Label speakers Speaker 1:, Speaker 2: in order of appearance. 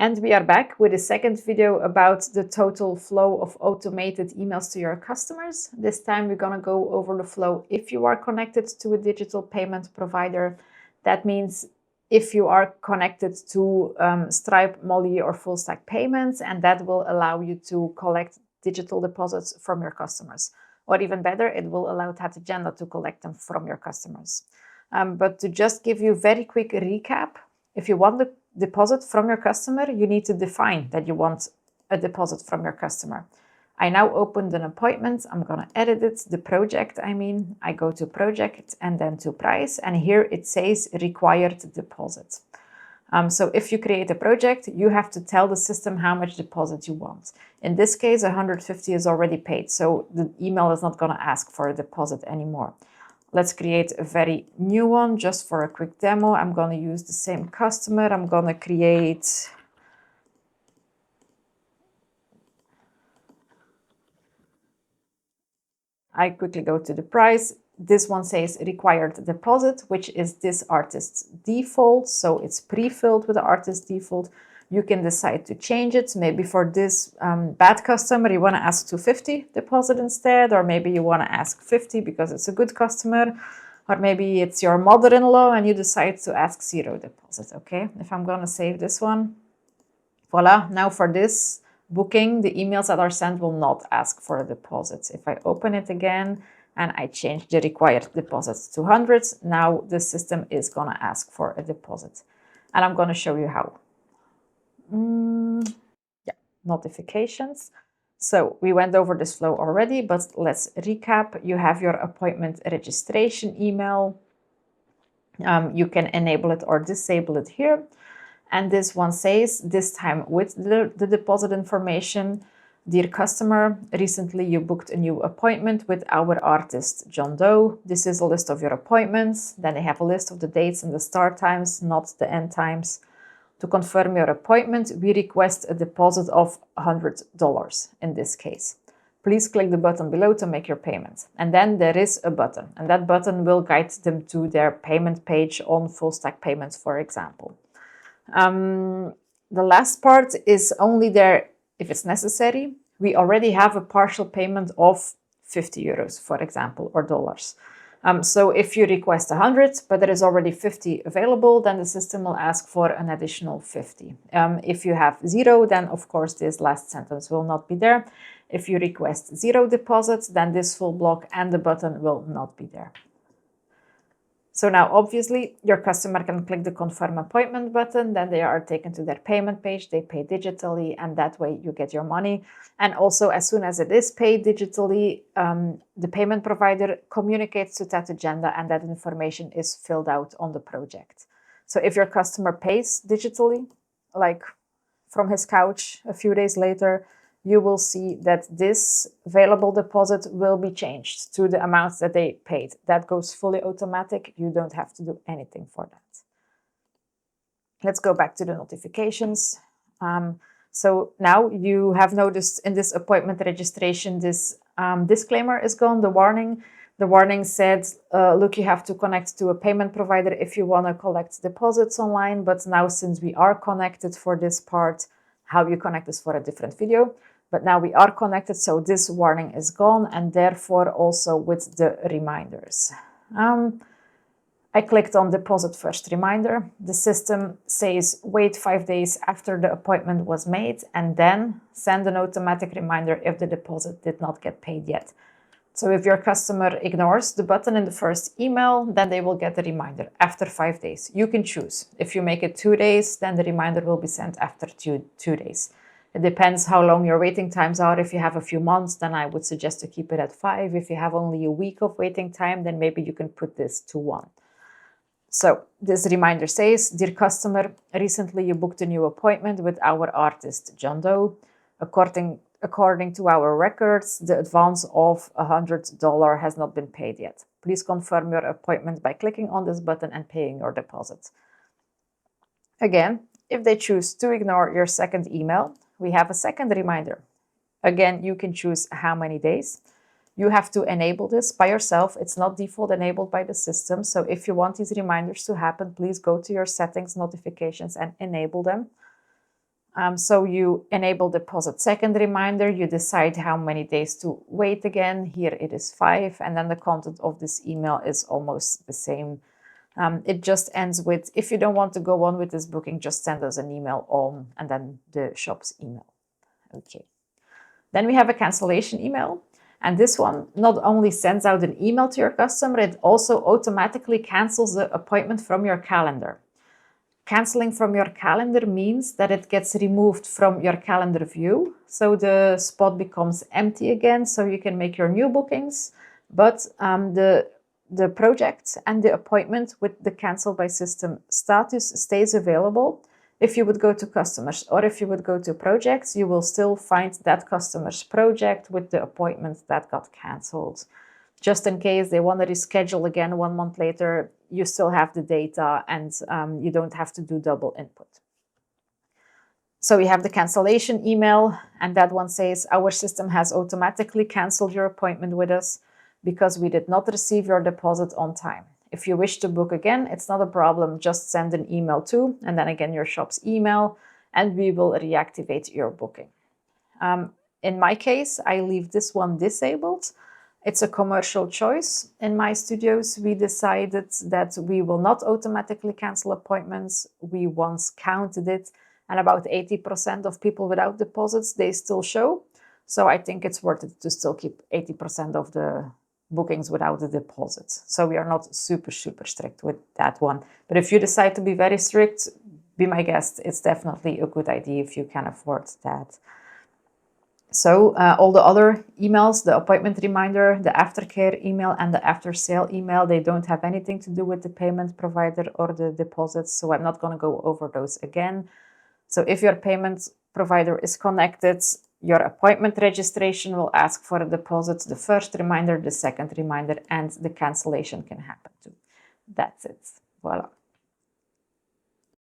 Speaker 1: And we are back with a second video about the total flow of automated emails to your customers. This time we're going to go over the flow if you are connected to a digital payment provider. That means if you are connected to Stripe, Molly, or Full Stack Payments, and that will allow you to collect digital deposits from your customers. Or even better, it will allow TatAgenda to collect them from your customers. But to just give you a very quick recap, if you want the deposit from your customer, you need to define that you want a deposit from your customer. I now opened an appointment. I'm going to edit it, the project, I go to project and then to price. And here it says required deposit. So if you create a project, you have to tell the system how much deposit you want. In this case, 150 is already paid. So the email is not going to ask for a deposit anymore. Let's create a very new one just for a quick demo. I'm going to use the same customer. I'm going to create I quickly go to the price. This one says required deposit, which is this artist's default. So it's pre-filled with the artist default. You can decide to change it. Maybe for this bad customer, you want to ask 250 deposit instead, or maybe you want to ask 50 because it's a good customer, or maybe it's your mother-in-law and you decide to ask 0 deposit. Okay, if I'm going to save this one, voila. Now for this booking, the emails that are sent will not ask for a deposit. If I open it again and I change the required deposits to 100, now the system is going to ask for a deposit. And I'm going to show you how. Notifications. So we went over this flow already, but let's recap. You have your appointment registration email. You can enable it or disable it here. And this one says, this time with the deposit information, dear customer, recently you booked a new appointment with our artist, John Doe. This is a list of your appointments. Then they have a list of the dates and the start times, not the end times. To confirm your appointment, we request a deposit of $100 in this case. Please click the button below to make your payment. And then there is a button, and that button will guide them to their payment page on Full Stack Payments, for example. The last part is only there if it's necessary. We already have a partial payment of 50 euros, for example, or dollars. So if you request 100, but there is already 50 available, then the system will ask for an additional 50. If you have 0, then of course this last sentence will not be there. If you request 0 deposits, then this full block and the button will not be there. So now, obviously, your customer can click the confirm appointment button, then they are taken to their payment page, they pay digitally, and that way you get your money. And also, as soon as it is paid digitally, the payment provider communicates to TatAgenda, and that information is filled out on the project. So if your customer pays digitally, like from his couch a few days later, you will see that this available deposit will be changed to the amounts that they paid. That goes fully automatic. You don't have to do anything for that. Let's go back to the notifications. So now you have noticed in this appointment registration, this disclaimer is gone, the warning. The warning said, look, you have to connect to a payment provider if you want to collect deposits online. But now since we are connected for this part, how you connect is for a different video. But now we are connected, so this warning is gone, and therefore also with the reminders. I clicked on deposit first reminder. The system says wait 5 days after the appointment was made and then send an automatic reminder if the deposit did not get paid yet. So if your customer ignores the button in the first email, then they will get a reminder after 5 days. You can choose. If you make it 2 days, then the reminder will be sent after two days. It depends how long your waiting times are. If you have a few months, then I would suggest to keep it at 5. If you have only a week of waiting time, then maybe you can put this to 1. So this reminder says, dear customer, recently you booked a new appointment with our artist, John Doe. According to our records, the advance of $100 has not been paid yet. Please confirm your appointment by clicking on this button and paying your deposit. Again, if they choose to ignore your second email, we have a second reminder. Again, you can choose how many days. You have to enable this by yourself. It's not default enabled by the system. So if you want these reminders to happen, please go to your settings, notifications, and enable them. So you enable deposit second reminder, you decide how many days to wait again. Here it is 5, and then the content of this email is almost the same. It just ends with, if you don't want to go on with this booking, just send us an email on, and then the shop's email. Okay. Then we have a cancellation email. And this one not only sends out an email to your customer, it also automatically cancels the appointment from your calendar. Canceling from your calendar means that it gets removed from your calendar view. So the spot becomes empty again, so you can make your new bookings. But the project and the appointment with the cancel by system status stays available. If you would go to customers or if you would go to projects, you will still find that customer's project with the appointment that got canceled. Just in case they want to reschedule again 1 month later, you still have the data, and you don't have to do double input. So we have the cancellation email, and that one says, our system has automatically canceled your appointment with us because we did not receive your deposit on time. If you wish to book again, it's not a problem. Just send an email to, and then again your shop's email, and we will reactivate your booking. In my case, I leave this one disabled. It's a commercial choice. In my studios, we decided that we will not automatically cancel appointments. We once counted it, and about 80% of people without deposits, they still show. So I think it's worth it to still keep 80% of the bookings without the deposits. So we are not super strict with that one. But if you decide to be very strict, be my guest. It's definitely a good idea if you can afford that. So all the other emails, the appointment reminder, the aftercare email, and the after sale email, they don't have anything to do with the payment provider or the deposits. So I'm not going to go over those again. So if your payment provider is connected, your appointment registration will ask for a deposit, the first reminder, the second reminder, and the cancellation can happen too. That's it. Voila.